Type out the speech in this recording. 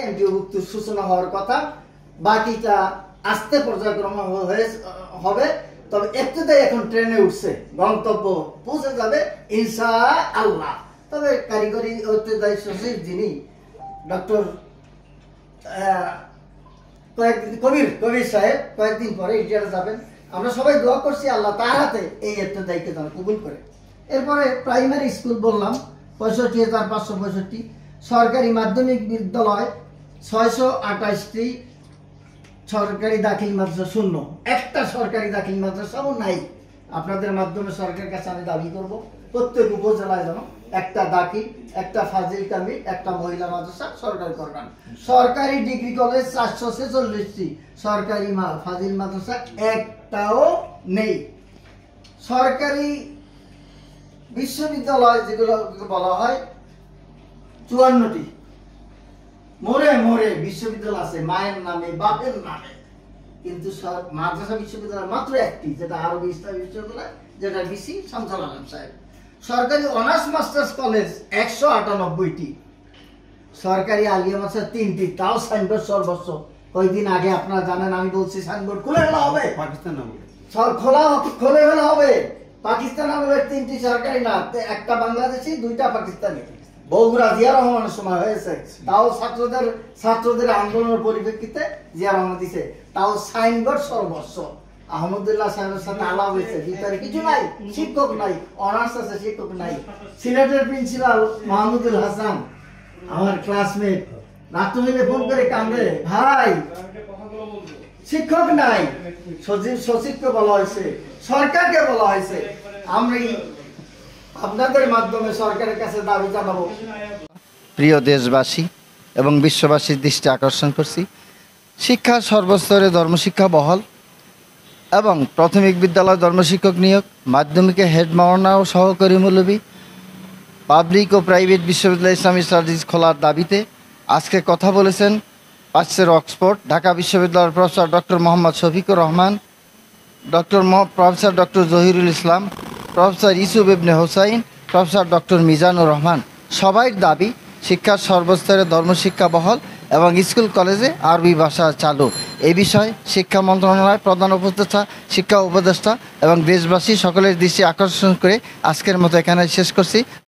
এমপিওভুক্ত সূচনা হওয়ার কথা, বাকিটা আস্তে পর্যায়ক্রমে হবে। তবে একটাই এখন ট্রেনে উঠছে, গন্তব্য পৌঁছে যাবে ইনশাআল্লাহ। তবে কারিগরি ঐতিহ্যবাহী সচিব যিনি ডক্টর কবির সাহেব কয়েকদিন পরে ইন্ডিয়াতে যাবেন। আমরা সবাই দোয়া করছি আল্লাহ তার হাতে এই দায়িত্ব যেন কবুল করে। এরপরে প্রাইমারি স্কুল বললাম 65,565, সরকারি মাধ্যমিক বিদ্যালয় 628টি, সরকারি দাখিল মাদ্রাসা শূন্য, একটা সরকারি দাখিল মাদ্রাসাও নাই। আপনাদের মাধ্যমে সরকারের কাছে আমি দাবি করব প্রত্যেক উপজেলায় যেন একটা দাখিল, একটা ফাজিল কামিল, একটা মহিলা মাদ্রাসা সরকার করবেন। সরকারি ডিগ্রি কলেজ 446টি, সরকারি ফাজিল মাদ্রাসা একটাও নেই। সরকারি বিশ্ববিদ্যালয় যেগুলো বলা হয় 54টি, মোড়ে মোড়ে বিশ্ববিদ্যালয় আছে মায়ের নামে বাপের নামে, কিন্তু মাদ্রাসা বিশ্ববিদ্যালয় মাত্র একটি, যেটা আরবি ইসলামী বিশ্ববিদ্যালয়, যেটা ভিসি শামসুল আলম সাহেব। সরকারি অনার্স মাস্টার্স কলেজ 198টি, সরকারি আলিয়া মাদ্রাসা 3টি, তাও সাইনবোর্ড সর্বোচ্চ। কয়েকদিন আগে আপনারা জানেন আমি বলছি সাইনবোর্ড খুলে ফেলা হবে, পাকিস্তান খুলে ফেলা হবে। পাকিস্তান আমলের 3টি সরকারি না, একটা বাংলাদেশি, 2টা পাকিস্তানি। বগুড়া জিয়া রহমানের সময় হয়েছে, তাও ছাত্রদের আন্দোলনের পরিপ্রেক্ষিতে জিয়া রহমান দিছে, তাও সাইনবোর্ড সর্বস্ব। আহমদুল্লাহ সাহেবের সাথে আলাপ হয়েছে, ভিতরে কিছু নাই, শিক্ষক নাই, অনার্স আছে শিক্ষক নাই। সিলেটের প্রিন্সিপাল মাহমুদুল হাসান আমার ক্লাসমেট, রাত্র হইলে ফোন করে কান্দে, ভাই শিক্ষক নাই। সচিবকে বলা হয়েছে, সরকারকে বলা হয়েছে। আমরা আপনাদের মাধ্যমে সরকারের কাছে দাবি জানাবো। প্রিয় দেশবাসী এবং বিশ্ববাসীর দৃষ্টি আকর্ষণ করছি, শিক্ষার সর্বস্তরে ধর্মশিক্ষা বহাল এবং প্রাথমিক বিদ্যালয় ধর্মশিক্ষক নিয়োগ, মাধ্যমিকে হেড মাওলানা ও সহকারী মৌলভী, পাবলিক ও প্রাইভেট বিশ্ববিদ্যালয় ইসলামিক স্টাডিজ খোলার দাবিতে আজকে কথা বলেছেন পাশের অক্সফোর্ড, ঢাকা বিশ্ববিদ্যালয়ের professor doctor Mohammad Shafiqur Rahman, professor doctor Zahirul Islam, professor Yusuf Ibne Hossain, professor doctor Mizanur Rahman. সবাই দাবি শিক্ষার সর্বস্তরে ধর্মশিক্ষা বহাল এবং স্কুল কলেজে আরবি ভাষা চালু। এই বিষয়ে শিক্ষা মন্ত্রণালয় প্রধান উপদেষ্টা, শিক্ষা উপদেষ্টা এবং দেশবাসী সকলের দৃষ্টি আকর্ষণ করে আজকের মতো এখানে শেষ করছি।